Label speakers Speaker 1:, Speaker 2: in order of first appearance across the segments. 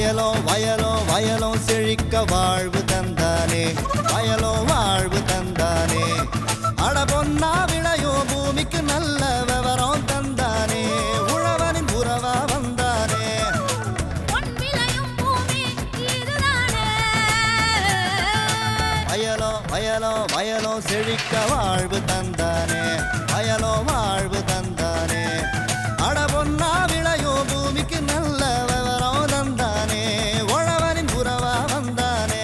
Speaker 1: வயலோ வயலோ வயலோ செழிக்க வாழ்வு தந்தானே, வயலோ வாழ்வு தந்தானே. அட பொன்னா விளையோ பூமிக்கு நல்ல விவரம் தந்தானே, உழவனின் உறவா வந்தானே. வயலோ வயலோ வயலோ செழிக்க வாழ்வு தந்தானே, வயலோ வாழ்வு தந்தானே. அட பொன்னா விளையோ பூமிக்கு நல்ல விவரம் தந்தானே, உழவனின் உறவா வந்தானே.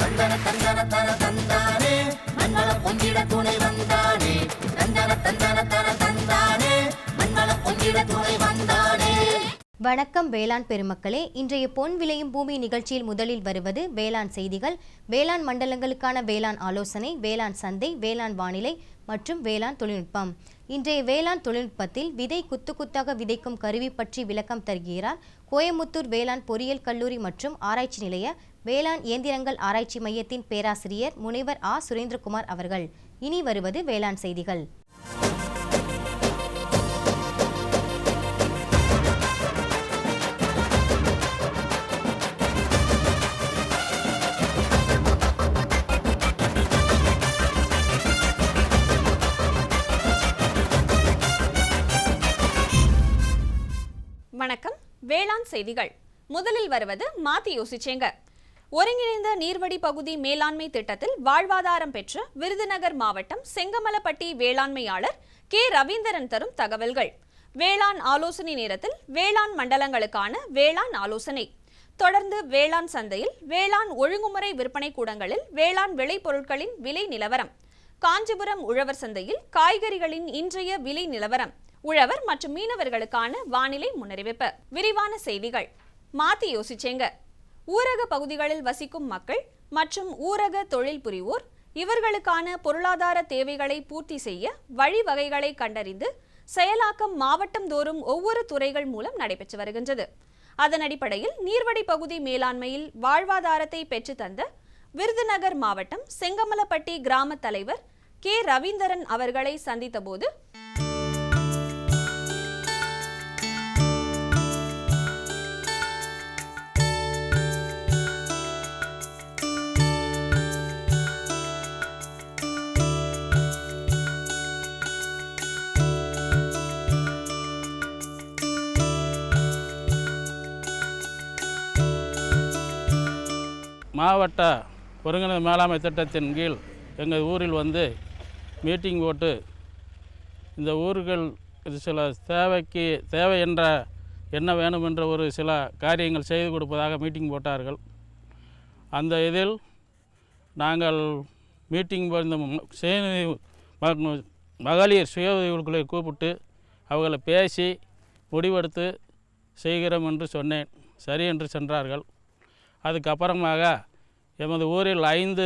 Speaker 1: தந்தன தந்தன தன தந்தானே, மண்வளம் பொங்கிட துணை வந்தானே. தந்தன தந்தன தன தந்தானே, மண்வளம் பொங்கிட துணை வந்தானே.
Speaker 2: வணக்கம் வேளாண் பெருமக்களே, இன்றைய பொன் விளையும் பூமி நிகழ்ச்சியில் முதலில் வருவது வேளாண் செய்திகள், வேளாண் மண்டலங்களுக்கான வேளாண் ஆலோசனை, வேளாண் சந்தை, வேளாண் வானிலை மற்றும் வேளாண் தொழில்நுட்பம். இன்றைய வேளாண் தொழில்நுட்பத்தில் விதை குத்து குத்தாக விதைக்கும் கருவி பற்றி விளக்கம் தருகிறார் கோயமுத்தூர் வேளாண் பொறியியல் கல்லூரி மற்றும் ஆராய்ச்சி நிலைய வேளாண் இயந்திரங்கள் ஆராய்ச்சி மையத்தின் பேராசிரியர் முனைவர் ஆ சுரேந்திரகுமார் அவர்கள். இனி வருவது வேளாண் செய்திகள்.
Speaker 3: வணக்கம். வேளாண் செய்திகள். முதலில் வருவது மாத்தி யோசிச்சேங்க. ஒருங்கிணைந்த நீர்வடி பகுதி மேலாண்மை திட்டத்தில் வாழ்வாதாரம் பெற்ற விருதுநகர் மாவட்டம் செங்கமலப்பட்டி வேளாண்மையாளர் கே ரவீந்திரன் தரும் தகவல்கள். வேளாண் ஆலோசனை நேரத்தில் வேளாண் மண்டலங்களுக்கான வேளாண் ஆலோசனை. தொடர்ந்து வேளாண் சந்தையில் வேளாண் ஒழுங்குமுறை விற்பனை கூடங்களில் வேளாண் விளைபொருட்களின் விலை நிலவரம். காஞ்சிபுரம் உழவர் சந்தையில் காய்கறிகளின் இன்றைய விலை நிலவரம். உழவர் மற்றும் மீனவர்களுக்கான வானிலை முன்னறிவிப்பு. விரிவான செய்திகள். மாத்தி யோசிச்சேங்க. ஊரக பகுதிகளில் வசிக்கும் மக்கள் மற்றும் ஊரக தொழில் புரிவோர் இவர்களுக்கான பொருளாதார தேவைகளை பூர்த்தி செய்ய வழிவகைகளை கண்டறிந்து செயலாக்கம் மாவட்டம் தோறும் ஒவ்வொரு துறைகள் மூலம் நடைபெற்று வருகின்றது. அதன் அடிப்படையில் நீர்வடி பகுதி மேலாண்மையில் வாழ்வாதாரத்தை பெற்று தந்த விருதுநகர் மாவட்டம் செங்கமலப்பட்டி கிராம தலைவர் கே ரவீந்திரன் அவர்களை சந்தித்த போது
Speaker 4: மாவட்ட ஒருங்கிணைந்த மேலாண்மை திட்டத்தின் கீழ் எங்கள் ஊரில் வந்து மீட்டிங் போட்டு இந்த ஊர்கள் சில தேவை என்ற என்ன வேணும் என்ற ஒரு சில காரியங்கள் செய்து கொடுப்பதாக மீட்டிங் போட்டார்கள். அந்த இதில் நாங்கள் மீட்டிங் இந்த மகளிர் சுய உதவிக்குழுவை கூப்பிட்டு அவர்களை பேசி முடிவெடுத்து செய்கிறோம் என்று சொன்னேன். சரி என்று சென்றார்கள். அதுக்கப்புறமாக எமது ஊரில் 5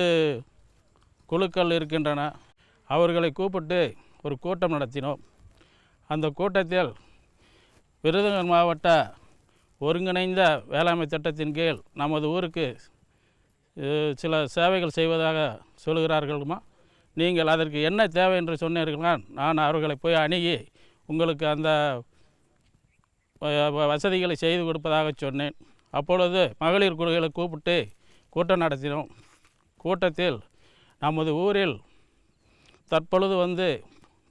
Speaker 4: குழுக்கள் இருக்கின்றன. அவர்களை கூப்பிட்டு ஒரு கூட்டம் நடத்தினோம். அந்த கூட்டத்தில் விருதுநகர் மாவட்ட ஒருங்கிணைந்த வேளாண்மை திட்டத்தின் கீழ் நமது ஊருக்கு சில சேவைகள் செய்வதாக சொல்கிறார்கள்மா, நீங்கள் அதற்கு என்ன தேவை என்று சொன்னீர்களா? நான் அவர்களை போய் அணுகி உங்களுக்கு அந்த வசதிகளை செய்து கொடுப்பதாக சொன்னேன். அப்பொழுது மகளிர் குழுக்களை கூப்பிட்டு கூட்டம் நடத்தினோம். கூட்டத்தில் நமது ஊரில் தற்பொழுது வந்து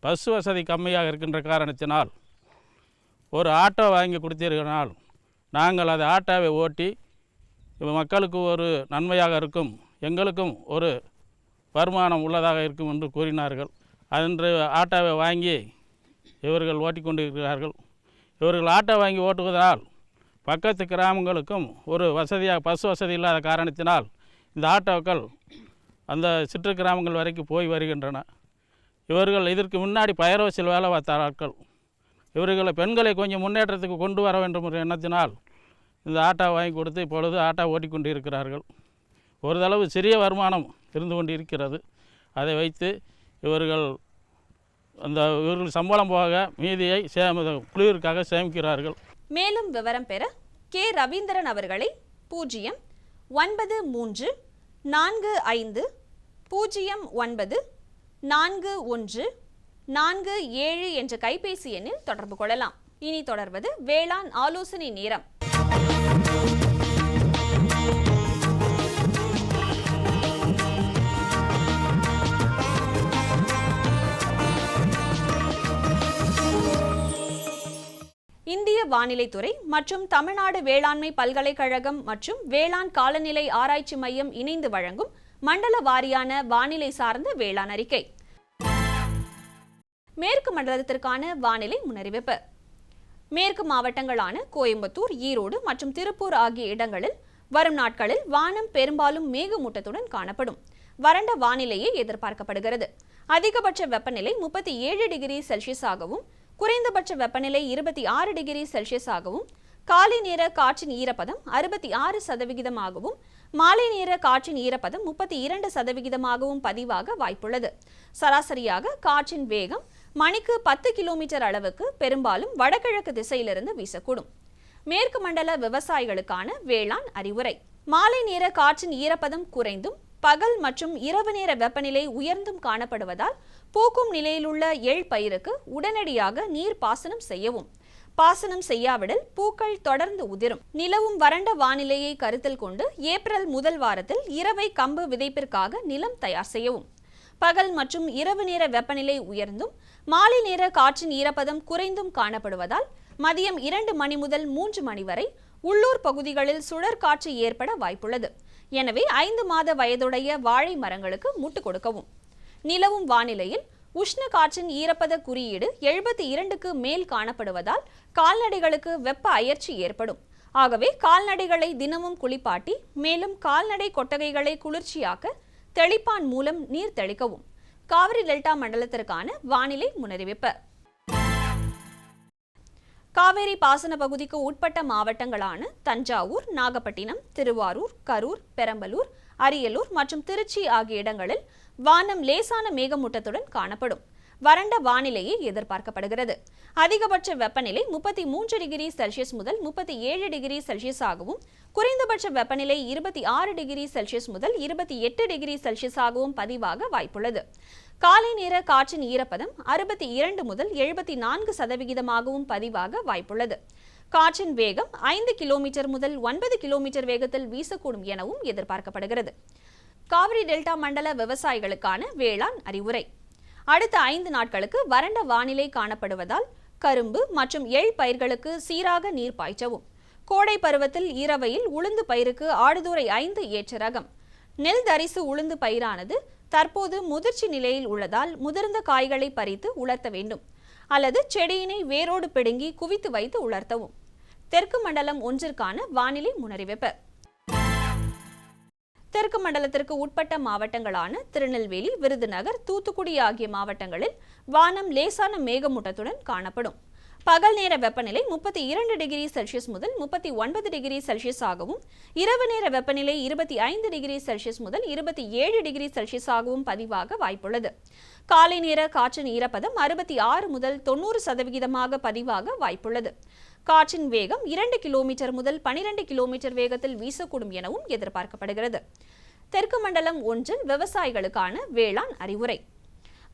Speaker 4: பஸ் வசதி கம்மியாக இருக்கின்ற காரணத்தினால் ஒரு ஆட்டோ வாங்கி கொடுத்தீர்களால் நாங்கள் அந்த ஆட்டோவை ஓட்டி மக்களுக்கு ஒரு நன்மையாக இருக்கும், எங்களுக்கும் ஒரு வருமானம் உள்ளதாக இருக்கும் என்று கூறினார்கள். அன்று ஆட்டோவை வாங்கி இவர்கள் ஓட்டி கொண்டிருக்கிறார்கள். இவர்கள் ஆட்டோ வாங்கி ஓட்டுவதால் பக்கத்து கிராமங்களுக்கும் ஒரு வசதியாக பஸ் வசதி இல்லாத காரணத்தினால் இந்த ஆட்டோக்கள் அந்த சிற்று கிராமங்கள் வரைக்கும் போய் வருகின்றன. இவர்கள் இதற்கு முன்னாடி பயரோசில் வேலை பார்த்த ஆட்கள். இவர்களை பெண்களை கொஞ்சம் முன்னேற்றத்துக்கு கொண்டு வர வேண்டும் என்ற எண்ணத்தினால் இந்த ஆட்டோ வாங்கி கொடுத்து இப்பொழுது ஆட்டோ ஓட்டிக்கொண்டு இருக்கிறார்கள். ஒருதளவு சிறிய வருமானம் இருந்து கொண்டு இருக்கிறது. அதை வைத்து இவர்கள் சம்பளம் போக மீதியை குளிருக்காக சேமிக்கிறார்கள்.
Speaker 3: மேலும் விவரம் பெற கே ரவீந்திரன் அவர்களை 09345094147 என்ற கைபேசி எண்ணில் தொடர்பு கொள்ளலாம். இனி தொடர்வது வேளாண் ஆலோசனை நேரம். வானிலைத்துறை மற்றும் தமிழ்நாடு வேளாண்மை பல்கலைக்கழகம் மற்றும் வேளாண் காலநிலை ஆராய்ச்சி மையம் இணைந்து வழங்கும் மண்டல வாரியான வானிலை சார்ந்த வேளாண் அறிக்கை. மேற்கு மண்டலத்திற்கான வானிலை முன்னறிவிப்பு. மேற்கு மாவட்டங்களான கோயம்புத்தூர், ஈரோடு மற்றும் திருப்பூர் ஆகிய இடங்களில் வரும் நாட்களில் வானம் பெரும்பாலும் மேகமூட்டத்துடன் காணப்படும். வறண்ட வானிலையே எதிர்பார்க்கப்படுகிறது. அதிகபட்ச வெப்பநிலை 37 டிகிரி செல்சியஸ் ஆகவும் குறைந்தபட்ச வெப்பநிலை 26 டிகிரி செல்சியஸ் ஆகவும் காலை நேர காற்றின் ஈரப்பதம் 66% மாலை நேர காற்றின் ஈரப்பதம் 32% பதிவாக வாய்ப்புள்ளது. சராசரியாக காற்றின் வேகம் மணிக்கு 10 கிலோமீட்டர் அளவுக்கு பெரும்பாலும் வடகிழக்கு திசையிலிருந்து வீசக்கூடும். மேற்கு மண்டல விவசாயிகளுக்கான வேளாண் அறிவுரை. மாலை நேர காற்றின் ஈரப்பதம் குறைந்தும் பகல் மற்றும் இரவு நேர வெப்பநிலை உயர்ந்தும் காணப்படுவதால் பூக்கும் நிலையிலுள்ள எள் பயிருக்கு உடனடியாக நீர் பாசனம் செய்யவும். பாசனம் செய்யாவிடில் பூக்கள் தொடர்ந்து உதிரும். நிலவும் வறண்ட வானிலையை கருத்தில் கொண்டு ஏப்ரல் முதல் வாரத்தில் இரவை கம்பு விதைப்பிற்காக நிலம் தயார் செய்யவும். பகல் மற்றும் இரவு நேர வெப்பநிலை உயர்ந்தும் மாலை நேர காற்றின் ஈரப்பதம் குறைந்தும் காணப்படுவதால் மதியம் 2 மணி முதல் 3 மணி வரை உள்ளூர் பகுதிகளில் சுழற்காற்று ஏற்பட வாய்ப்புள்ளது. எனவே 5 மாத வயதுடைய வாழை மரங்களுக்கு முட்டு கொடுக்கவும். நிலவும் வானிலையில் உஷ்ண காற்றின் ஈரப்பத குறியீடு 72க்கு மேல் காணப்படுவதால் கால்நடைகளுக்கு வெப்ப அயற்சி ஏற்படும். ஆகவே கால்நடைகளை தினமும் குளிப்பாட்டி மேலும் கால்நடை கொட்டகைகளை குளிர்ச்சியாக்க தெளிப்பான் மூலம் நீர் தெளிக்கவும். காவிரி டெல்டா மண்டலத்திற்கான வானிலை முன்னறிவிப்பு. காவேரி பாசன பகுதிக்கு உட்பட்ட மாவட்டங்களான தஞ்சாவூர், நாகப்பட்டினம், திருவாரூர், கரூர், பெரம்பலூர், அரியலூர் மற்றும் திருச்சி ஆகிய இடங்களில் வானம் லேசான மேகமூட்டத்துடன் காணப்படும். வறண்ட வானிலையே எதிர்பார்க்கப்படுகிறது. அதிகபட்ச வெப்பநிலை 33 டிகிரி செல்சியஸ் முதல் 37 டிகிரி செல்சியஸ் ஆகவும் குறைந்தபட்ச வெப்பநிலை 26 டிகிரி செல்சியஸ் முதல் 28 டிகிரி செல்சியஸ் ஆகவும் பதிவாக வாய்ப்புள்ளது. காலை நேர காற்றின் ஈரப்பதம் 62 முதல் 74% பதிவாக வாய்ப்புள்ளது. காற்றின் வேகம் 5 கிலோமீட்டர் முதல் 9 கிலோமீட்டர் வேகத்தில் வீசக்கூடும் எனவும் எதிர்பார்க்கப்படுகிறது. காவிரி டெல்டா மண்டல விவசாயிகளுக்கான வேளாண் அறிவுரை. அடுத்த 5 நாட்களுக்கு வறண்ட வானிலை காணப்படுவதால் கரும்பு மற்றும் எள் பயிர்களுக்கு சீராக நீர் பாய்ச்சவும். கோடை பருவத்தில் ஈரவையில் உளுந்து பயிருக்கு ஆடுதுறை 5 ஏற்ற ரகம். நெல் தரிசு உளுந்து பயிரானது தற்போது முதிர்ச்சி நிலையில் உள்ளதால் முதிர்ந்த காய்களை பறித்து உலர்த்த வேண்டும் அல்லது செடியினை வேரோடு பிடுங்கி குவித்து வைத்து உலர்த்தவும். தெற்கு மண்டலம் 1ற்கான வானிலை முன்னறிவிப்பு. தெற்கு மண்டலத்திற்கு உட்பட்ட மாவட்டங்களான திருநெல்வேலி, விருதுநகர், தூத்துக்குடி ஆகிய மாவட்டங்களில் வானம் லேசான மேகமூட்டத்துடன் காணப்படும். பகல் நேர வெப்பநிலை 32 டிகிரி செல்சியஸ் முதல் 39 டிகிரி செல்சியஸ் ஆகவும் இரவு நேர வெப்பநிலை 25 டிகிரி செல்சியஸ் முதல் 27 டிகிரி செல்சியஸ் ஆகவும் பதிவாக வாய்ப்புள்ளது. காலை நேர காற்றின் ஈரப்பதம் 66 முதல் 90% பதிவாக வாய்ப்புள்ளது. காற்றின் வேகம் 2 கிலோமீட்டர் முதல் 12 கிலோமீட்டர் வேகத்தில் வீசக்கூடும் எனவும் எதிர்பார்க்கப்படுகிறது. தெற்கு மண்டலம் 1 விவசாயிகளுக்கான வேளாண் அறிவுரை.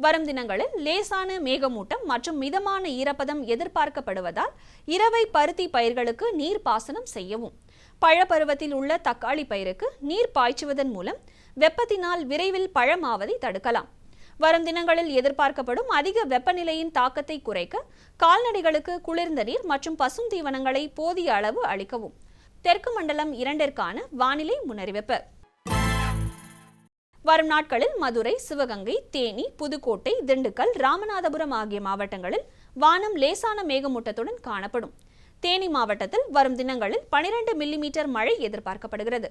Speaker 3: வரும் தினங்களில் லேசான மேகமூட்டம் மற்றும் மிதமான ஈரப்பதம் எதிர்பார்க்கப்படுவதால் இரவை பருத்தி பயிர்களுக்கு நீர் பாசனம் செய்யவும். பழப்பருவத்தில் உள்ள தக்காளி பயிருக்கு நீர் பாய்ச்சுவதன் மூலம் வெப்பத்தினால் விரைவில் பழமாவதை தடுக்கலாம். வரும் தினங்களில் எதிர்பார்க்கப்படும் அதிக வெப்பநிலையின் தாக்கத்தை குறைக்க கால்நடைகளுக்கு குளிர்ந்த நீர் மற்றும் பசுந்தீவனங்களை போதிய அளவு அளிக்கவும். தெற்கு மண்டலம் 2ற்கான வானிலை முன்னறிவிப்பு. வரும் நாட்களில் மதுரை, சிவகங்கை, தேனி, புதுக்கோட்டை, திண்டுக்கல், ராமநாதபுரம் ஆகிய மாவட்டங்களில் வானம் லேசான மேகமூட்டத்துடன் காணப்படும். தேனி மாவட்டத்தில் வரும் தினங்களில் 12 மில்லிமீட்டர் மழை எதிர்பார்க்கப்படுகிறது.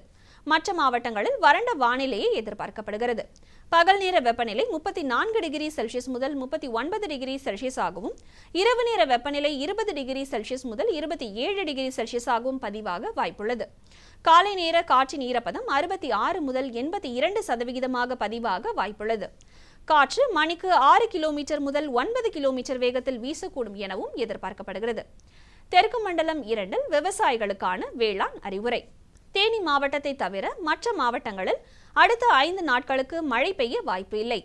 Speaker 3: மற்ற மாவட்டங்களில் வறண்ட வானிலையே எதிர்பார்க்கப்படுகிறது. பகல் நேர வெப்பநிலை 34 டிகிரி செல்சியஸ் முதல் 39 டிகிரி செல்சியஸ் ஆகவும் இரவு நேர வெப்பநிலை 20 டிகிரி செல்சியஸ் முதல் 27 டிகிரி செல்சியஸ் ஆகவும் பதிவாக வாய்ப்புள்ளது. காலை நேர காற்றின் ஈரப்பதம் 66 முதல் 82% பதிவாக வாய்ப்புள்ளது. காற்று மணிக்கு 6 கிலோமீட்டர் முதல் 9 கிலோமீட்டர் வேகத்தில் வீசக்கூடும் எனவும் எதிர்பார்க்கப்படுகிறது. தெற்கு மண்டலம் 2 விவசாயிகளுக்கான வேளாண் அறிவுரை. தேனி மாவட்டத்தை தவிர மற்ற மாவட்டங்களில் அடுத்த 5 நாட்களுக்கு மழை பெய்ய வாய்ப்பு இல்லை.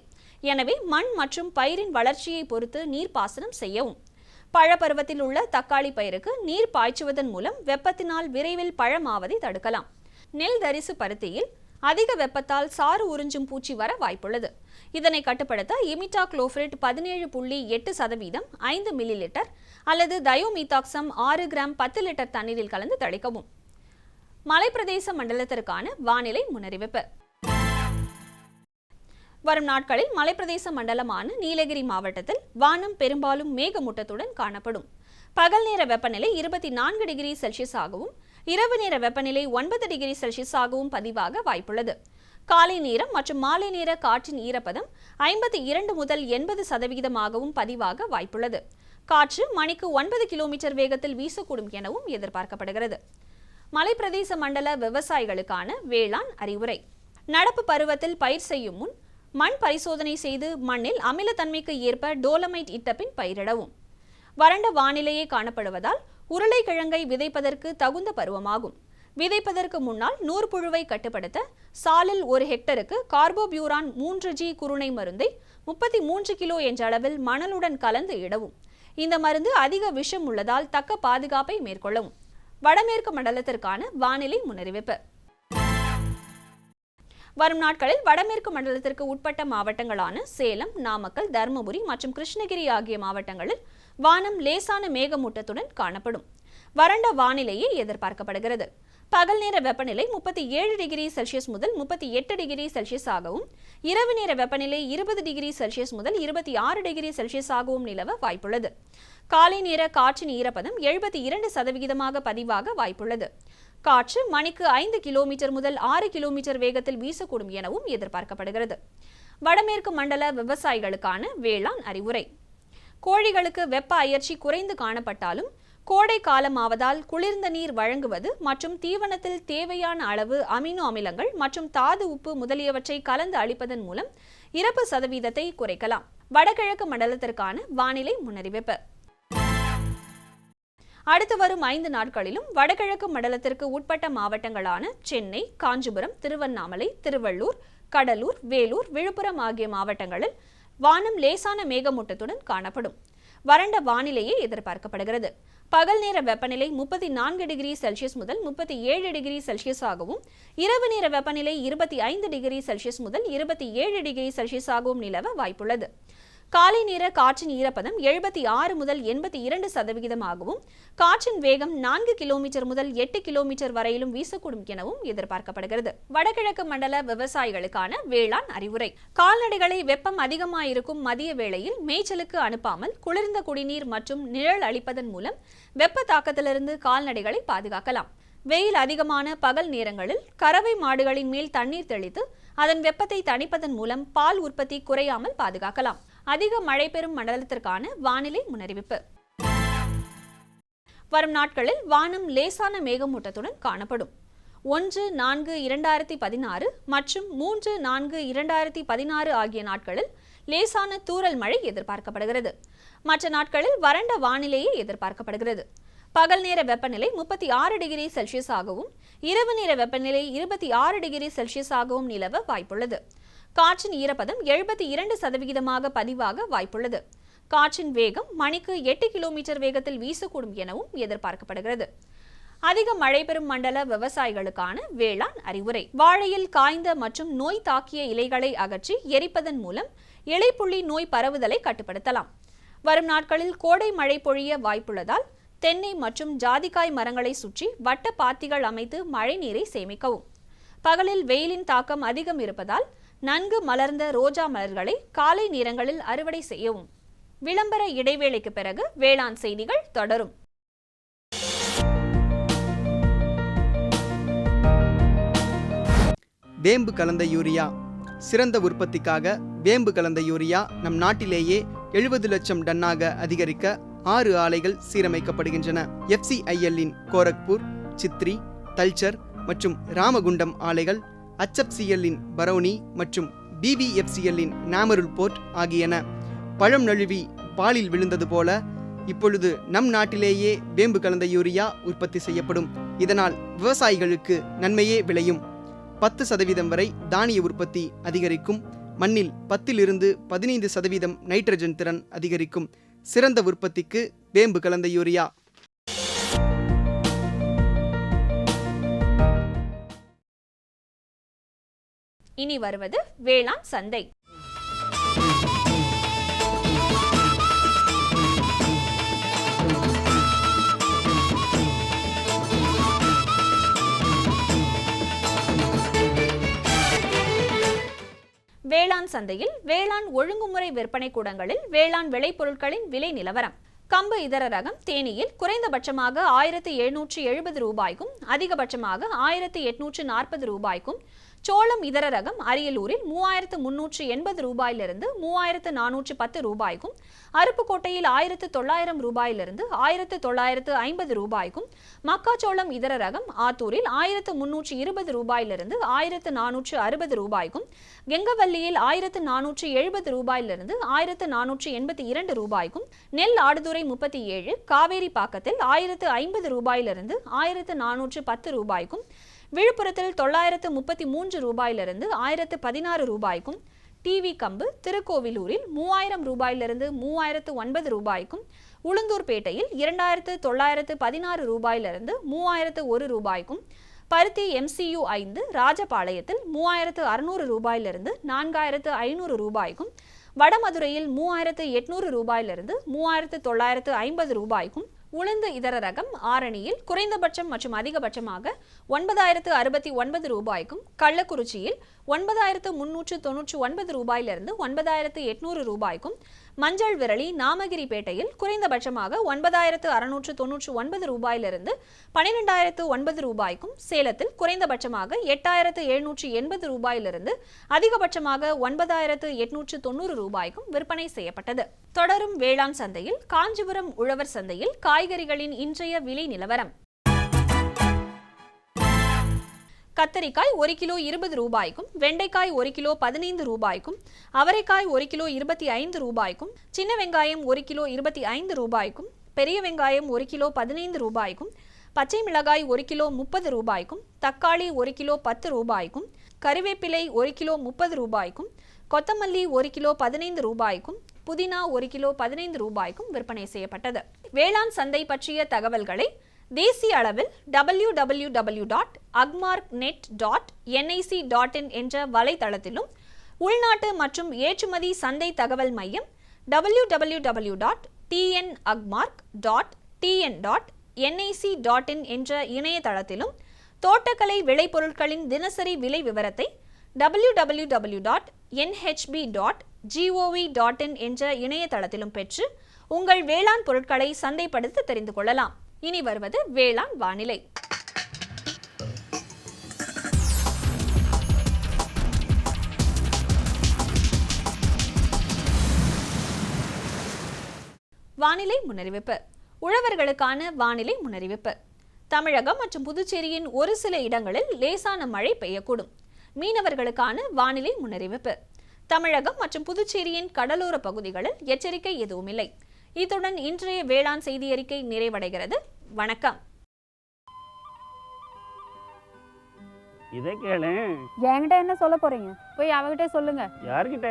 Speaker 3: எனவே மண் மற்றும் பயிரின் வளர்ச்சியை பொறுத்து நீர்ப்பாசனம் செய்யவும். பழப்பருவத்தில் உள்ள தக்காளி பயிருக்கு நீர் பாய்ச்சுவதன் மூலம் வெப்பத்தினால் விரைவில் பழமாவதை தடுக்கலாம். நெல் தரிசு பருத்தியில் அதிக வெப்பத்தால் சாறு உறிஞ்சும் பூச்சி வர வாய்ப்புள்ளது. இதனை கட்டுப்படுத்த இமிடாக்ளோபிரிட் 17.8% 5 மில்லிலிட்டர் அல்லது தயோமீதாக்சம் 6 கிராம் 10 லிட்டர் தண்ணீரில் கலந்து தெளிக்கவும். மலைப்பிரதேச மண்டலத்திற்கான வானிலை முன்னறிவிப்பு. வரும் நாட்களில் மலைப்பிரதேச மண்டலமான நீலகிரி மாவட்டத்தில் வானம் பெரும்பாலும் மேகமூட்டத்துடன் காணப்படும். பகல் நேர வெப்பநிலை 24 டிகிரி செல்சியஸ் ஆகவும் இரவு நேர வெப்பநிலை 9 டிகிரி செல்சியஸ் ஆகவும் பதிவாக வாய்ப்புள்ளது. காலை நேரம் மற்றும் மாலை நேர காற்றின் ஈரப்பதம் 52 முதல் 80% பதிவாக வாய்ப்புள்ளது. காற்று மணிக்கு 9 கிலோமீட்டர் வேகத்தில் வீசக்கூடும் எனவும் எதிர்பார்க்கப்படுகிறது. மலைப்பிரதேச மண்டல விவசாயிகளுக்கான வேளாண் அறிவுரை. நடப்பு பருவத்தில் பயிர் செய்யும் முன் மண் பரிசோதனை செய்து மண்ணில் அமிலத்தன்மைக்கு ஏற்ப டோலமைட் இட்ட பின் பயிரிடவும். வறண்ட வானிலையே காணப்படுவதால் உருளைக்கிழங்கை விதைப்பதற்கு தகுந்த பருவமாகும். விதைப்பதற்கு முன்னால் நூற்புழுவை கட்டுப்படுத்த சாலில் 1 ஹெக்டருக்கு கார்போபியூரான் 3G குருணை மருந்தை 33 கிலோ என்ற அளவில் மணலுடன் கலந்து இடவும். இந்த மருந்து அதிக விஷம் உள்ளதால் தக்க பாதுகாப்பை மேற்கொள்ளவும். வடமேற்கு மண்டலத்திற்கான வானிலை முன்னறிவிப்பு. வரும் நாட்களில் வடமேற்கு மண்டலத்திற்கு உட்பட்ட மாவட்டங்களான சேலம், நாமக்கல், தருமபுரி மற்றும் கிருஷ்ணகிரி ஆகிய மாவட்டங்களில் வானம் லேசான மேகமூட்டத்துடன் காணப்படும். வறண்ட வானிலையே எதிர்பார்க்கப்படுகிறது. பகல் நேர வெப்பநிலை 37 டிகிரி செல்சியஸ் முதல் 38 டிகிரி செல்சியஸ் ஆகவும் இரவு நேர வெப்பநிலை 20 டிகிரி செல்சியஸ் முதல் 26 டிகிரி செல்சியஸ் ஆகவும் நிலவ வாய்ப்புள்ளது. காலை நேர காற்றின் ஈரப்பதம் 72% பதிவாக வாய்ப்புள்ளது. காற்று மணிக்கு 5 கிலோமீட்டர் முதல் 6 கிலோமீட்டர் வேகத்தில் வீசக்கூடும் எனவும் எதிர்பார்க்கப்படுகிறது. வடமேற்கு மண்டல விவசாயிகளுக்கான வேளாண் அறிவுரை. கோழிகளுக்கு வெப்ப அயற்சி குறைந்து காணப்பட்டாலும் கோடை காலமாவதால் குளிர்ந்த நீர் வழங்குவது மற்றும் தீவனத்தில் தேவையான அளவு அமினோ அமிலங்கள் மற்றும் தாது உப்பு முதலியவற்றை கலந்து அளிப்பதன் மூலம் இறப்பு சதவீதத்தை குறைக்கலாம். வடகிழக்கு மண்டலத்திற்கான வானிலை முன்னறிவிப்பு. அடுத்து வரும் 5 நாட்களிலும் வடகிழக்கு மண்டலத்திற்கு உட்பட்ட மாவட்டங்களான சென்னை, காஞ்சிபுரம், திருவண்ணாமலை, திருவள்ளூர், கடலூர், வேலூர், விழுப்புரம் ஆகிய மாவட்டங்களில் வானம் லேசான மேகமூட்டத்துடன் காணப்படும். வறண்ட வானிலையே எதிர்பார்க்கப்படுகிறது. பகல் நேர வெப்பநிலை 34 டிகிரி செல்சியஸ் முதல் 37 டிகிரி செல்சியஸ் ஆகவும் இரவு நேர வெப்பநிலை 25 டிகிரி செல்சியஸ் முதல் 27 டிகிரி செல்சியஸ் ஆகவும் நிலவ வாய்ப்புள்ளது. காலை நேர காற்றின் ஈரப்பதம் 76 முதல் 82% ஆகவும் காற்றின் வேகம் 4 கிலோமீட்டர் முதல் 8 கிலோமீட்டர் வரையிலும் வீசக்கூடும் எனவும் எதிர்பார்க்கப்படுகிறது. வடகிழக்கு மண்டல விவசாயிகளுக்கான வேளாண் அறிவுரை. கால்நடைகளை வெப்பம் அதிகமாயிருக்கும் மதிய வேளையில் மேய்ச்சலுக்கு அனுப்பாமல் குளிர்ந்த குடிநீர் மற்றும் நிழல் அளிப்பதன் மூலம் வெப்ப தாக்கத்திலிருந்து கால்நடைகளை பாதுகாக்கலாம். வெயில் அதிகமான பகல் நேரங்களில் கறவை மாடுகளின் மேல் தண்ணீர் தெளித்து அதன் வெப்பத்தை தணிப்பதன் மூலம் பால் உற்பத்தி குறையாமல் பாதுகாக்கலாம். அதிக மழை பெறும் மண்டலத்திற்கான வானிலை முன்னறிவிப்பு. வரும் நாட்களில் வானம் லேசான மேகமூட்டத்துடன் காணப்படும். 1-4-2016 மற்றும் 3-4-2016 ஆகிய நாட்களில் லேசான தூறல் மழை எதிர்பார்க்கப்படுகிறது. மற்ற நாட்களில் வறண்ட வானிலையே எதிர்பார்க்கப்படுகிறது. பகல் நேர வெப்பநிலை 36 டிகிரி செல்சியஸ் ஆகவும் இரவு நேர வெப்பநிலை 26 டிகிரி செல்சியஸ் ஆகவும் நிலவ வாய்ப்புள்ளது. காற்றின் ஈரப்பதம் 72% பதிவாக வாய்ப்புள்ளது. காற்றின் வேகம் மணிக்கு 8 கிலோமீட்டர் வேகத்தில் வீசக்கூடும் எனவும் எதிர்பார்க்கப்படுகிறது. அதிக மழை பெறும் மண்டல விவசாயிகளுக்கான வேளாண் அறிவுரை. வாழையில் காய்ந்த மற்றும் நோய் தாக்கிய இலைகளை அகற்றி எரிப்பதன் மூலம் இலைப்புள்ளி நோய் பரவுதலை கட்டுப்படுத்தலாம். வரும் நாட்களில் கோடை மழை பொழிய வாய்ப்புள்ளதால் தென்னை மற்றும் ஜாதிக்காய் மரங்களை சுற்றி வட்ட பாத்திகள் அமைத்து மழை நீரை சேமிக்கவும். பகலில் வெயிலின் தாக்கம் அதிகம் இருப்பதால் நன்கு மலர்ந்த ரோஜா மலர்களை காலை நேரங்களில் அறுவடை செய்யவும். விளம்பர இடைவேளைக்கு பிறகு வேளாண் செய்திகள் தொடரும்.
Speaker 5: வேம்பு கலந்த யூரியா. சிறந்த உற்பத்திக்காக வேம்பு கலந்த யூரியா நம் நாட்டிலேயே 70 லட்சம் டன்னாக அதிகரிக்க 6 ஆலைகள் சீரமைக்கப்படுகின்றன. FCIL-இன் கோரக்பூர், சித்ரி, தல்ச்சர் மற்றும் ராமகுண்டம் ஆலைகள், HFCL-இன் பரௌனி மற்றும் BBFCL-இன் நாமருல் போர்ட் ஆகியன. பழம் நழுவி பாலில் விழுந்தது போல இப்பொழுது நம் நாட்டிலேயே வேம்பு கலந்த யூரியா உற்பத்தி செய்யப்படும். இதனால் விவசாயிகளுக்கு நன்மையே விளையும். 10% வரை தானிய உற்பத்தி அதிகரிக்கும். மண்ணில் 10-15% நைட்ரஜன் திறன் அதிகரிக்கும். சிறந்த உற்பத்திக்கு வேம்பு கலந்த யூரியா.
Speaker 3: இனி வருவது வேளாண் சந்தை. வேளாண் சந்தையில் வேளாண் ஒழுங்குமுறை விற்பனை கூடங்களில் வேளாண் விளைபொருட்களின் விலை நிலவரம். கம்பு இதர ரகம் தேனியில் குறைந்தபட்சமாக 1770 ரூபாய்க்கும் அதிகபட்சமாக 1840 ரூபாய்க்கும், சோளம் இதர ரகம் அரியலூரில் 3380 ரூபாயிலிருந்து 3410 ரூபாய்க்கும், அருப்புக்கோட்டையில் 1900 ரூபாயிலிருந்து 1950 ரூபாய்க்கும், மக்காச்சோளம் இதர ரகம் ஆத்தூரில் 1320 ரூபாயிலிருந்து 1460 ரூபாய்க்கும், கெங்கவல்லியில் 1470 ரூபாயிலிருந்து 1482 ரூபாய்க்கும், நெல் ஆடுதுறை 37 காவேரி பாக்கத்தில் 1050 ரூபாயிலிருந்து 1410 ரூபாய்க்கும், விழுப்புரத்தில் 933 ரூபாயிலிருந்து 1016 ரூபாய்க்கும், டிவி கம்பு திருக்கோவிலூரில் 3000 ரூபாயிலிருந்து 3009 ரூபாய்க்கும், உளுந்தூர்பேட்டையில் 2916 ரூபாயிலிருந்து 3001 ரூபாய்க்கும், பருத்தி MCU 5 ராஜபாளையத்தில் 3600 ரூபாயிலிருந்து 4500 ரூபாய்க்கும், வடமதுரையில் 3800 ரூபாயிலிருந்து 3950 ரூபாய்க்கும், உளுந்து இதர ரகம் ஆரணியில் குறைந்தபட்சம் மற்றும் அதிகபட்சமாக 9069 ரூபாய்க்கும், கள்ளக்குறிச்சியில் 9399 ரூபாயிலிருந்து 9800 ரூபாய்க்கும், மஞ்சள் விரலி நாமகிரிப்பேட்டையில் குறைந்தபட்சமாக 9699 ரூபாயிலிருந்து 12009 ரூபாய்க்கும், சேலத்தில் குறைந்தபட்சமாக 8780 ரூபாயிலிருந்து அதிகபட்சமாக 9890 ரூபாய்க்கும் விற்பனை செய்யப்பட்டது. தொடரும் வேளாண் சந்தையில் காஞ்சிபுரம் உழவர் சந்தையில் காய்கறிகளின் இன்றைய விலை நிலவரம். கத்தரிக்காய் 1 கிலோ 20 ரூபாய்க்கும், வெண்டைக்காய் 1 கிலோ 15 ரூபாய்க்கும், அவரைக்காய் 1 கிலோ 25 ரூபாய்க்கும், சின்ன வெங்காயம் 1 கிலோ 25 ரூபாய்க்கும், பெரிய வெங்காயம் 1 கிலோ 15 ரூபாய்க்கும், பச்சை மிளகாய் 1 கிலோ 30 ரூபாய்க்கும், தக்காளி 1 கிலோ 10 ரூபாய்க்கும், கறிவேப்பிலை 1 கிலோ 30 ரூபாய்க்கும், கொத்தமல்லி 1 கிலோ 15 ரூபாய்க்கும், புதினா 1 கிலோ 15 ரூபாய்க்கும் விற்பனை செய்யப்பட்டது. வேளாண் சந்தை பற்றிய தகவல்களை தேசிய அளவில் www.agmarknet.nic.in என்ற வலைதளத்திலும், உள்நாட்டு மற்றும் ஏற்றுமதி சந்தை தகவல் மையம் www.tnagmark.tn.nic.in என்ற இணையதளத்திலும், தோட்டக்கலை விளைபொருட்களின் தினசரி விலை விவரத்தை www.nhb.gov.in என்ற இணையதளத்திலும் பெற்று உங்கள் வேளாண் பொருட்களை சந்தைப்படுத்த தெரிந்து கொள்ளலாம். இனி வருவது வேளாண் வானிலை. வானிலை முன்னறிவிப்பு. உழவர்களுக்கான வானிலை முன்னறிவிப்பு. தமிழகம் மற்றும் புதுச்சேரியின் ஒரு சில இடங்களில் லேசான மழை பெய்யக்கூடும். மீனவர்களுக்கான வானிலை முன்னறிவிப்பு. தமிழகம் மற்றும் புதுச்சேரியின் கடலோர பகுதிகளில் எச்சரிக்கை எதுவுமில்லை. இத்துடன் இன்றைய வேளாண் செய்தி அறிக்கை நிறைவடைகிறது. வணக்கம்.
Speaker 6: இதை கேளு.
Speaker 7: என்கிட்ட என்ன சொல்ல போறீங்க? போய் அவகிட்ட சொல்லுங்க.
Speaker 6: யார்கிட்ட?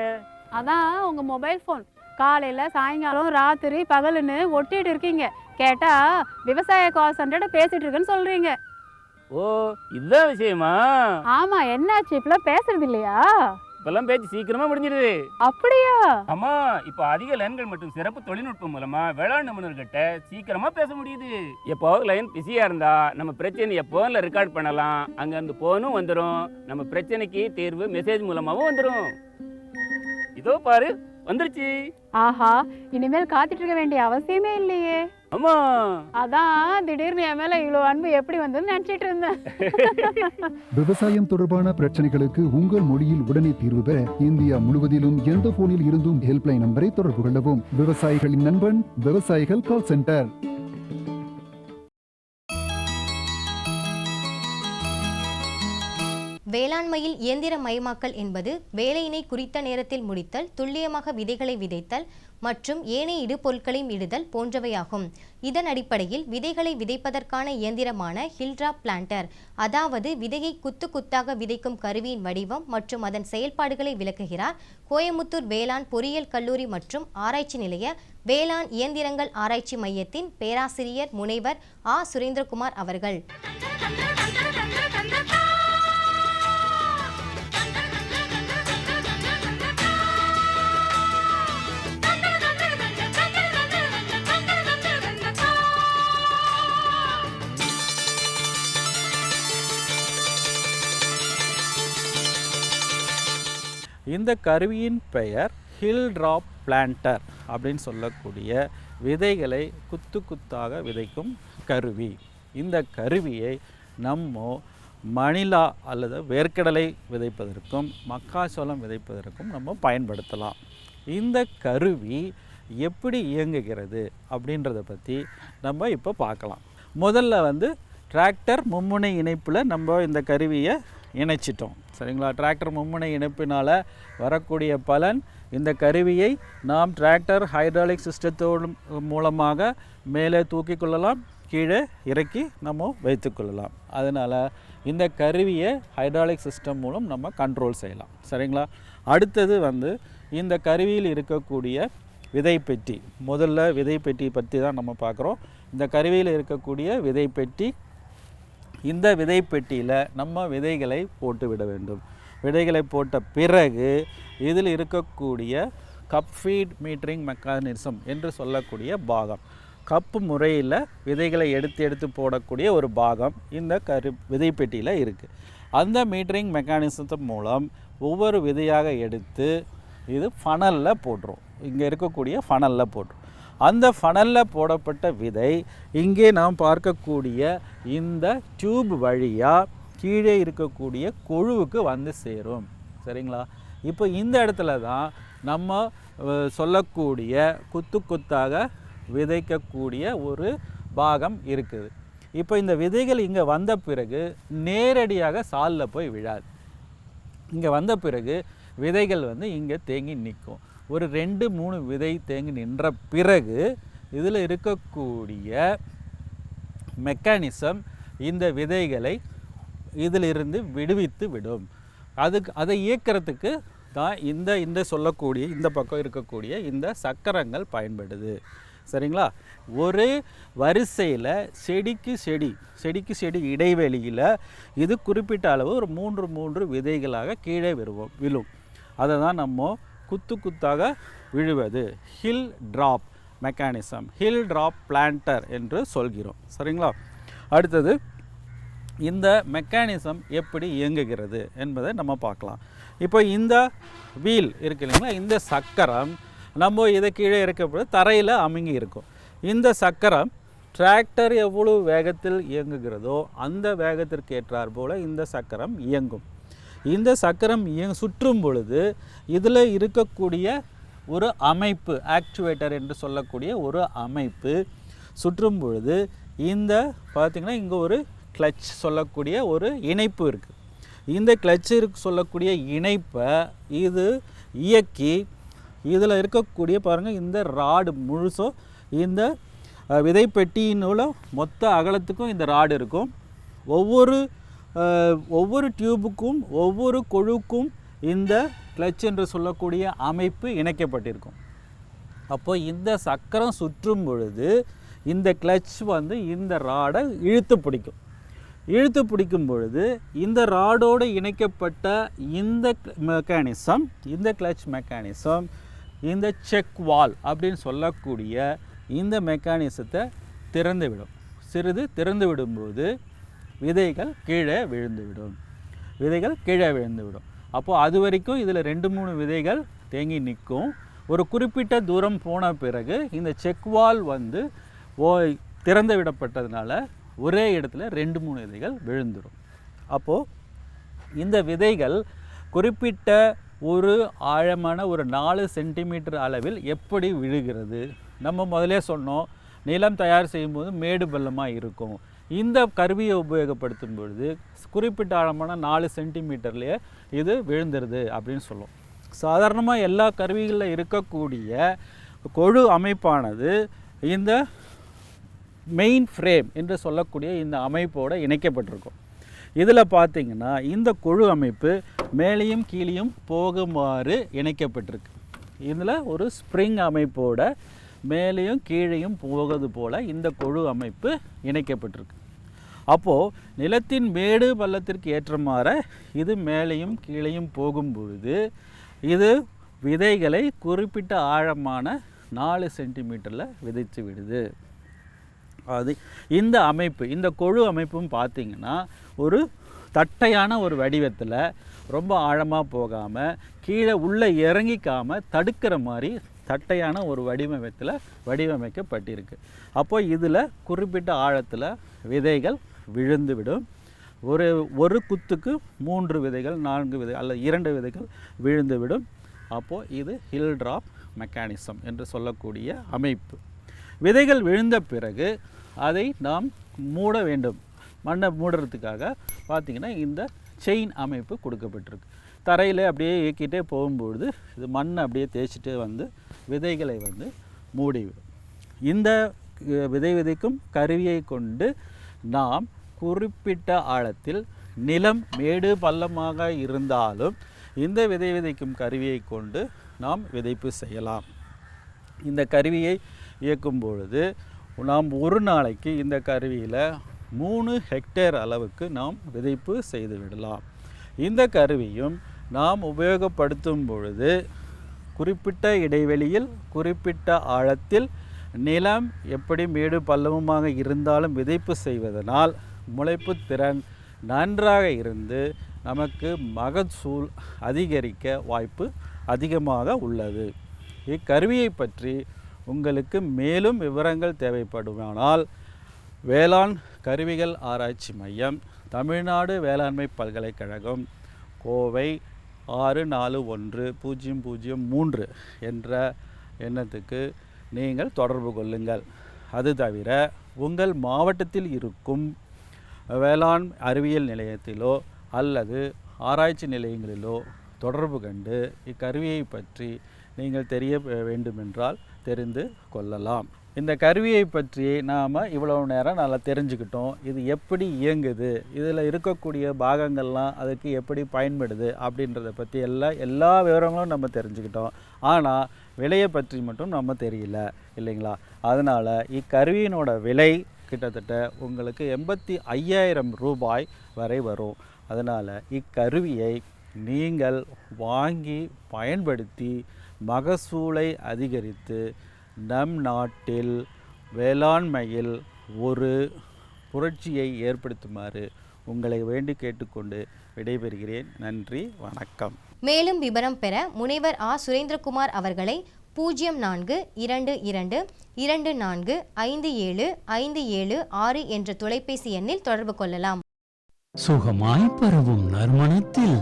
Speaker 7: அதான் உங்க மொபைல் போன். காலையில சாயங்காலம் ராத்திரி பகலுன்னு ஒட்டிட்டு இருக்கீங்க. கேட்டா விவசாய கால் சென்டர்ட்ட பேசிட்டு இருக்குன்னு சொல்றீங்க.
Speaker 6: ஓ, இதுதான் விஷயமா?
Speaker 7: ஆமா, என்னாச்சு? இப்பெல்லாம் பேசுறது இல்லையா?
Speaker 6: இப்பெல்லாம் பேச்சு சீக்கிரமா முடிஞ்சிருது.
Speaker 7: அப்படியா?
Speaker 6: ஆமா, இப்ப அதிக லைன்கள் மற்றும் சிறப்பு தொழில்நுட்பம் மூலமா வேளாண் நிபுணர்கிட்ட சீக்கிரமா பேச முடியுது. எப்போ லைன் பிஸியா இருந்தா நம்ம பிரச்சனையை போன்ல ரெக்கார்ட் பண்ணலாம். அங்க இருந்து போனும் வந்துடும். நம்ம பிரச்சனைக்கு தீர்வு மெசேஜ் மூலமாவும் வந்துடும். இதோ பாரு, வந்துருச்சு.
Speaker 7: ஆஹா, இனிமேல் காத்துட்டு இருக்க வேண்டிய அவசியமே இல்லையே.
Speaker 6: ஆமா,
Speaker 7: அதான் திடீர்னு என் மேல இவ்வளவு அன்பு எப்படி வந்ததுன்னு நினைச்சிட்டு இருந்தேன்.
Speaker 8: விவசாயம் தொடர்பான பிரச்சனைகளுக்கு உங்கள் மொழியில் உடனே தீர்வு பெற இந்தியா முழுவதிலும் எந்த போனில் இருந்தும் ஹெல்ப்லைன் நம்பரை தொடர்பு கொள்ளவும். விவசாயிகளின் நண்பன், விவசாயிகள் கால் சென்டர்.
Speaker 2: வேளாண்மையில் இயந்திரமயமாக்கல் என்பது வேலையினை குறித்த நேரத்தில் முடித்தல், துல்லியமாக விதைகளை விதைத்தல் மற்றும் ஏனைய இடுபொருட்களையும் இடுதல் போன்றவையாகும். இதன் அடிப்படையில் விதைகளை விதைப்பதற்கான இயந்திரமான ஹில்ட்ராப் பிளான்டர், அதாவது விதையை குத்து குத்தாக விதைக்கும் கருவியின் வடிவம் மற்றும் அதன் செயல்பாடுகளை விளக்குகிறார் கோயமுத்தூர் வேளாண் பொறியியல் கல்லூரி மற்றும் ஆராய்ச்சி நிலைய வேளாண் இயந்திரங்கள் ஆராய்ச்சி மையத்தின் பேராசிரியர் முனைவர் ஆ. சுரேந்திரகுமார் அவர்கள்.
Speaker 9: இந்த கருவியின் பெயர் ஹில் ட்ராப் பிளான்டர் அப்படின்னு சொல்லக்கூடிய விதைகளை குத்து குத்தாக விதைக்கும் கருவி. இந்த கருவியை நம்ம மணிலா அல்லது வேர்க்கடலை விதைப்பதற்கும் மக்காச்சோளம் விதைப்பதற்கும் நம்ம பயன்படுத்தலாம். இந்த கருவி எப்படி இயங்குகிறது அப்படின்றத பற்றி நம்ம இப்போ பார்க்கலாம். முதல்ல டிராக்டர் மும்முனை இணைப்பில் நம்ம இந்த கருவியை இணைச்சிட்டோம். சரிங்களா? டிராக்டர் மும்முனை இணைப்பினால் வரக்கூடிய பலன், இந்த கருவியை நாம் டிராக்டர் ஹைட்ராலிக் சிஸ்டத்தோடு மூலமாக மேலே தூக்கி கொள்ளலாம், கீழே இறக்கி நம்ம வைத்துக்கொள்ளலாம். அதனால் இந்த கருவியை ஹைட்ராலிக் சிஸ்டம் மூலம் நம்ம கண்ட்ரோல் செய்யலாம். சரிங்களா? அடுத்தது இந்த கருவியில் இருக்கக்கூடிய விதைப்பெட்டி. முதல்ல விதைப்பெட்டி பற்றி தான் நம்ம பார்க்குறோம். இந்த கருவியில் இருக்கக்கூடிய விதைப்பெட்டி, இந்த விதைப்பெட்டியில் நம்ம விதைகளை போட்டு விட வேண்டும். விதைகளை போட்ட பிறகு இதில் இருக்கக்கூடிய கப் ஃபீட் மீட்டரிங் மெக்கானிசம் என்று சொல்லக்கூடிய பாகம், கப்பு முறையில் விதைகளை எடுத்து போடக்கூடிய ஒரு பாகம் இந்த விதைப்பெட்டியில் இருக்குது. அந்த மீட்டரிங் மெக்கானிசத்தின் மூலம் ஒவ்வொரு விதையாக எடுத்து இது ஃபனலில் போட்டுரும். இங்கே இருக்கக்கூடிய ஃபனலில் போட்டுரும். அந்த ஃபனலில் போடப்பட்ட விதை இங்கே நாம் பார்க்கக்கூடிய இந்த டியூப் வழியாக கீழே இருக்கக்கூடிய கொழுவுக்கு வந்து சேரும். சரிங்களா? இப்போ இந்த இடத்துல தான் நம்ம சொல்லக்கூடிய குத்து குத்தாக விதைக்கக்கூடிய ஒரு பாகம் இருக்குது. இப்போ இந்த விதைகள் இங்கே வந்த பிறகு நேரடியாக சாலில் போய் விழாது. இங்கே வந்த பிறகு விதைகள் இங்கே தேங்கி நிற்கும். ஒரு 2-3 விதை தேங்கி நின்ற பிறகு இதில் இருக்கக்கூடிய மெக்கானிசம் இந்த விதைகளை இதிலிருந்து விடுவித்து விடும். அதை இயக்கிறதுக்கு தான் இந்த சொல்லக்கூடிய இந்த பக்கம் இருக்கக்கூடிய இந்த சக்கரங்கள் பயன்படுது. சரிங்களா? ஒரு வரிசையில் செடிக்கு செடி இடைவெளியில் இது குறிப்பிட்ட அளவு ஒரு 3 விதைகளாக கீழே விழும். அதை தான் நம்ம குத்து குத்தாக விழுவது hill drop mechanism, hill drop planter என்று சொல்கிறோம். சரிங்களா? அடுத்தது இந்த மெக்கானிசம் எப்படி இயங்குகிறது என்பதை நம்ம பார்க்கலாம். இப்போ இந்த வீல் இருக்கு இல்லைங்களா, இந்த சக்கரம் நம்ம இதை கீழே இறக்கப்பட தரையில் அமுங்கி இருக்கும். இந்த சக்கரம் டிராக்டர் எவ்வளவு வேகத்தில் இயங்குகிறதோ அந்த வேகத்திற்கு ஏற்றார் போல் இந்த சக்கரம் இயங்கும். இந்த சக்கரம் சுற்றும் பொழுது இதில் இருக்கக்கூடிய ஒரு அமைப்பு, ஆக்சுவேட்டர் என்று சொல்லக்கூடிய ஒரு அமைப்பு சுற்றும் பொழுது இந்த பார்த்திங்கன்னா இங்கே ஒரு கிளட்ச் சொல்லக்கூடிய ஒரு இணைப்பு இருக்குது. இந்த கிளட்சிற்கு சொல்லக்கூடிய இணைப்பை இது இயக்கி இதில் இருக்கக்கூடிய பாருங்கள் இந்த ராடு முழுசும் இந்த விதைப்பெட்டியினுள்ள மொத்த அகலத்துக்கும் இந்த ராடு இருக்கும். ஒவ்வொரு டியூபுக்கும் ஒவ்வொரு கொழுக்கும் இந்த கிளட்ச் என்று சொல்லக்கூடிய அமைப்பு இணைக்கப்பட்டிருக்கும். அப்போ இந்த சக்கரம் சுற்றும் பொழுது இந்த கிளட்ச் இந்த ராடை இழுத்து பிடிக்கும் பொழுது இந்த ராடோடு இணைக்கப்பட்ட இந்த மெக்கானிசம், இந்த கிளட்ச் மெக்கானிசம், இந்த செக் வால் அப்படின்னு சொல்லக்கூடிய இந்த மெக்கானிசத்தை சிறிது திறந்து விடும்போது விதைகள் கீழே விழுந்துவிடும். அப்போது அது வரைக்கும் இதில் 2-3 விதைகள் தேங்கி நிற்கும். ஒரு குறிப்பிட்ட தூரம் போன பிறகு இந்த செக் வால் திறந்து விடப்பட்டதுனால ஒரே இடத்துல 2-3 விதைகள் விழுந்துடும். அப்போது இந்த விதைகள் குறிப்பிட்ட ஒரு ஆழமான ஒரு 4 சென்டிமீட்டர் அளவில் எப்படி விழுகிறது? நம்ம முதலே சொன்னோம், நிலம் தயார் செய்யும்போது மேடு பள்ளமாக இருக்கும். இந்த கருவியை உபயோகப்படுத்தும் பொழுது குறிப்பிட்ட ஆழமான 4 சென்டிமீட்டர்லேயே இது விழுந்துருது அப்படின்னு சொல்லுவோம். சாதாரணமாக எல்லா கருவிகளில் இருக்கக்கூடிய கொழு அமைப்பானது இந்த மெயின் ஃப்ரேம் என்று சொல்லக்கூடிய இந்த அமைப்போடு இணைக்கப்பட்டிருக்கும். இதில் பார்த்திங்கன்னா இந்த கொழு அமைப்பு மேலேயும் கீழேயும் போகுமாறு இணைக்கப்பட்டிருக்கு. இதில் ஒரு ஸ்ப்ரிங் அமைப்போட மேலேயும் கீழேயும் போவது போல் இந்த கொழு அமைப்பு இணைக்கப்பட்டிருக்கு. அப்போது நிலத்தின் மேடு பள்ளத்திற்கு ஏற்றமாற இது மேலேயும் கீழேயும் போகும்பொழுது இது விதைகளை குறிப்பிட்ட ஆழமான 4 சென்டிமீட்டரில் விதைத்து விடுது. அது இந்த அமைப்பு, இந்த கொழு அமைப்பும் பார்த்திங்கன்னா ஒரு தட்டையான ஒரு வடிவத்தில் ரொம்ப ஆழமாக போகாமல் கீழே உள்ளே இறங்கிக்காமல் தடுக்கிற மாதிரி தட்டையான ஒரு வடிவமைக்கப்பட்டிருக்கு. அப்போது இதில் குறிப்பிட்ட ஆழத்தில் விதைகள் விழுந்துவிடும். ஒரு குத்துக்கு 3 விதைகள் 4 விதைகள் அல்லது 2 விதைகள் விழுந்துவிடும். அப்போது இது ஹில் ட்ராப் மெக்கானிசம் என்று சொல்லக்கூடிய அமைப்பு. விதைகள் விழுந்த பிறகு அதை நாம் மூட வேண்டும். மண்ணை மூடுறதுக்காக பார்த்திங்கன்னா இந்த செயின் அமைப்பு கொடுக்கப்பட்டிருக்கு. தரையில் அப்படியே இயக்கிட்டே போகும்பொழுது இது மண்ணை அப்படியே தேய்ச்சிட்டே வந்து விதைகளை வந்து மூடிவிடும். இந்த விதைக்கும் கருவியை கொண்டு நாம் குறிப்பிட்ட ஆழத்தில் நிலம் மேடு பள்ளமாக இருந்தாலும் இந்த விதைக்கும் கருவியை கொண்டு நாம் விதைப்பு செய்யலாம். இந்த கருவியை இயக்கும் பொழுது நாம் ஒரு நாளைக்கு இந்த கருவியில் 3 ஹெக்டேர் அளவுக்கு நாம் விதைப்பு செய்து விடலாம். இந்த கருவியும் நாம் உபயோகப்படுத்தும் பொழுது குறிப்பிட்ட இடைவெளியில் குறிப்பிட்ட ஆழத்தில் நிலம் எப்படி மேடு பள்ளமுமாக இருந்தாலும் விதைப்பு செய்வதனால் முளைப்பு திறன் நன்றாக இருந்து நமக்கு மகசூல் அதிகரிக்க வாய்ப்பு அதிகமாக உள்ளது. இக்கருவியை பற்றி உங்களுக்கு மேலும் விவரங்கள் தேவைப்படுமானால் வேளாண் கருவிகள் ஆராய்ச்சி மையம், தமிழ்நாடு வேளாண்மை பல்கலைக்கழகம், கோவை 641003 என்ற எண்ணத்துக்கு நீங்கள் தொடர்பு கொள்ளுங்கள். அது தவிர உங்கள் மாவட்டத்தில் இருக்கும் வேளாண் அறிவியல் நிலையத்திலோ அல்லது ஆராய்ச்சி நிலையங்களிலோ தொடர்பு கண்டு இக்கருவியை பற்றி நீங்கள் தெரிய வேண்டுமென்றால் தெரிந்து கொள்ளலாம். இந்த கருவியை பற்றி நாம் இவ்வளவு நேரம் நல்லா தெரிஞ்சுக்கிட்டோம். இது எப்படி இயங்குது, இதில் இருக்கக்கூடிய பாகங்கள்லாம் அதுக்கு எப்படி பயன்படுது அப்படின்றத பற்றி எல்லா விவரங்களும் நம்ம தெரிஞ்சுக்கிட்டோம். ஆனால் விலையை பற்றி மட்டும் நம்ம தெரியல இல்லைங்களா? அதனால் இக்கருவியினோட விலை கிட்டத்தட்ட உங்களுக்கு 85,000 ரூபாய் வரை வரும். அதனால் இக்கருவியை நீங்கள் வாங்கி பயன்படுத்தி மகசூலை அதிகரித்து நம் நாட்டில் வேளாண்மையில் ஒரு புரட்சியை ஏற்படுத்துமாறு உங்களை வேண்டி கேட்டுக்கொண்டு விடைபெறுகிறேன். நன்றி, வணக்கம்.
Speaker 2: மேலும் விவரம் பெற முனைவர் ஆ. சுரேந்திரகுமார் அவர்களை 0422245757 என்ற தொலைபேசி எண்ணில் தொடர்பு கொள்ளலாம்.
Speaker 10: சுகமாய் பரவும் நறுமணத்தில்,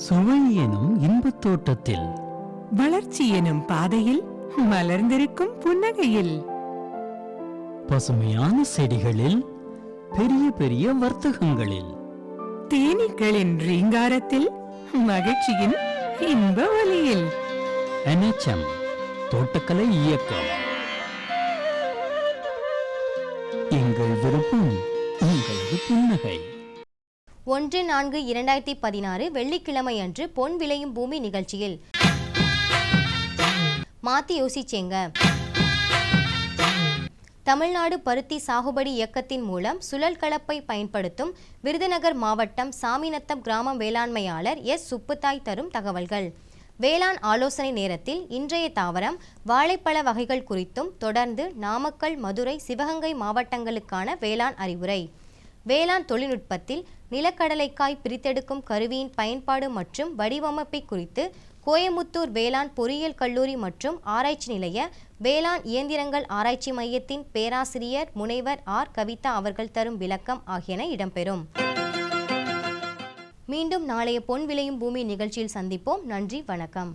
Speaker 10: சுவை எனும் இன்பத் தோட்டத்தில்,
Speaker 11: வளர்ச்சி எனும் பாதையில், மலர்ந்திருக்கும் புன்னகையில்,
Speaker 10: பசுமையான செடிகளில், பெரிய பெரிய வர்த்தகங்களில்,
Speaker 11: தேனீக்களின் ரீங்காரத்தில், மகிழ்ச்சியின் இன்ப ஒலியில்.
Speaker 10: NHM தோட்டக்கலை இயக்கம். எங்கள் விருப்பம் உங்களது புன்னகை.
Speaker 2: 1/4/2016 வெள்ளிக்கிழமை அன்று பொன் விளையும் பூமி நிகழ்ச்சியில் மாத்தி யோசிச்சேங்க. தமிழ்நாடு பருத்தி சாகுபடி இயக்கத்தின் மூலம் சுழல் கலப்பை பயன்படுத்தும் விருதுநகர் மாவட்டம் சாமிநத்தம் கிராம வேளாண்மையாளர் எஸ். சுப்புத்தாய் தரும் தகவல்கள். வேளாண் ஆலோசனை நேரத்தில் இன்றைய தாவரம் வாழைப்பழ வகைகள் குறித்தும் தொடர்ந்து நாமக்கல், மதுரை, சிவகங்கை மாவட்டங்களுக்கான வேளாண் அறிவுரை. வேளாண் தொழில்நுட்பத்தில் நிலக்கடலைக்காய் பிரித்தெடுக்கும் கருவியின் பயன்பாடு மற்றும் வடிவமைப்பை குறித்து கோயமுத்தூர் வேளாண் பொறியியல் கல்லூரி மற்றும் ஆராய்ச்சி நிலைய வேளாண் இயந்திரங்கள் ஆராய்ச்சி மையத்தின் பேராசிரியர் முனைவர் ஆர். கவிதா அவர்கள் தரும் விளக்கம் ஆகியன இடம்பெறும். மீண்டும் நாளைய பொன் விளையும் பூமி நிகழ்ச்சியில் சந்திப்போம். நன்றி, வணக்கம்.